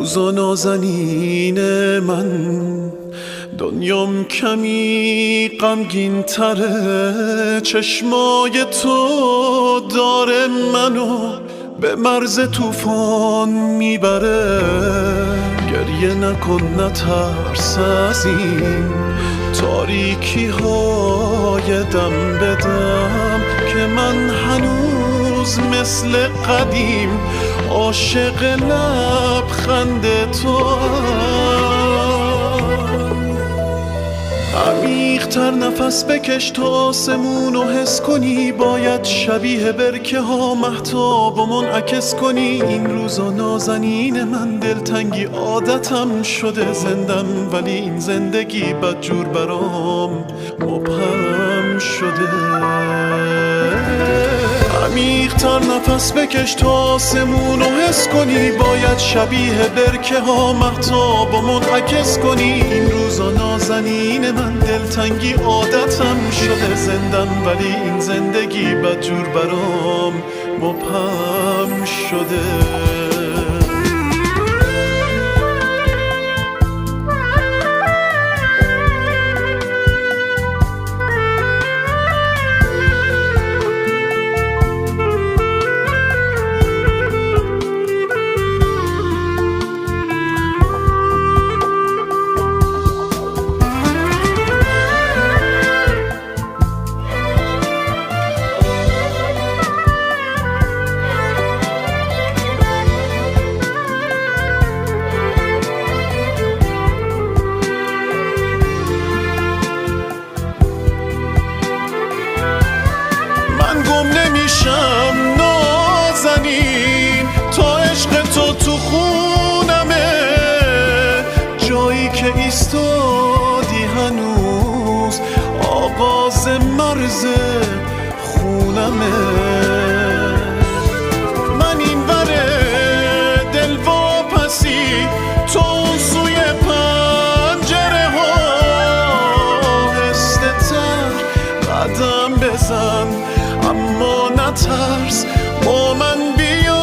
روزا نازنین من، دنیام کمی غمگین تره. چشمای تو داره منو به مرز طوفان میبره. گریه نکن نترس از این تاریکی های دم بدم، که من هنوز مثل قدیم عاشق لبخند تو. عمیق‌تر نفس بکش تا آسمونو حس کنی، باید شبیه برکه ها مهتابو منعکس کنی. این روزا نازنین من، دلتنگی عادتم شده زندم، ولی این زندگی بدجور برام مبهم شده. عمیق‌تر نفس بکش تا آسمونو حس کنی، باید شبیه برکه ها مهتابو منعکس کنی. این روزا نازنین من، دلتنگی عادتم شده زندم، ولی این زندگی بدجور برام مبهم شده. گم نمیشم نازنین تا عشق تو خونمه، جایی که ایستادی هنوز آغاز مرز خونمه. من این وره دل واپسی، تو اون سوی پنجره ها، آهسته تر قدم بزن اما نترس، با من بیا.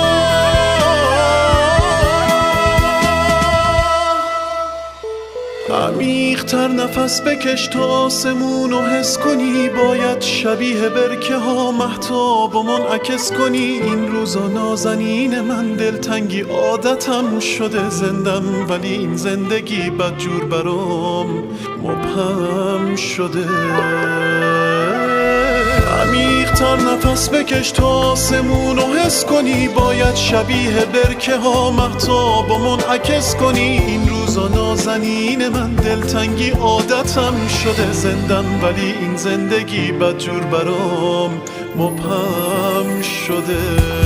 عمیق‌تر نفس بکش تا آسمونو حس کنی، باید شبیه برکه ها مهتابو منعکس کنی. این روزا نازنین من، دلتنگی عادتم شده زندم، ولی این زندگی بدجور برام مبهم شده. عمیق‌تر نفس بکش تا آسمونو حس کنی، باید شبیه برکه ها مهتابو منعکس کنی. این روزا نازنین من، دلتنگی عادتم شده زندم، ولی این زندگی بدجور برام مبهم شده.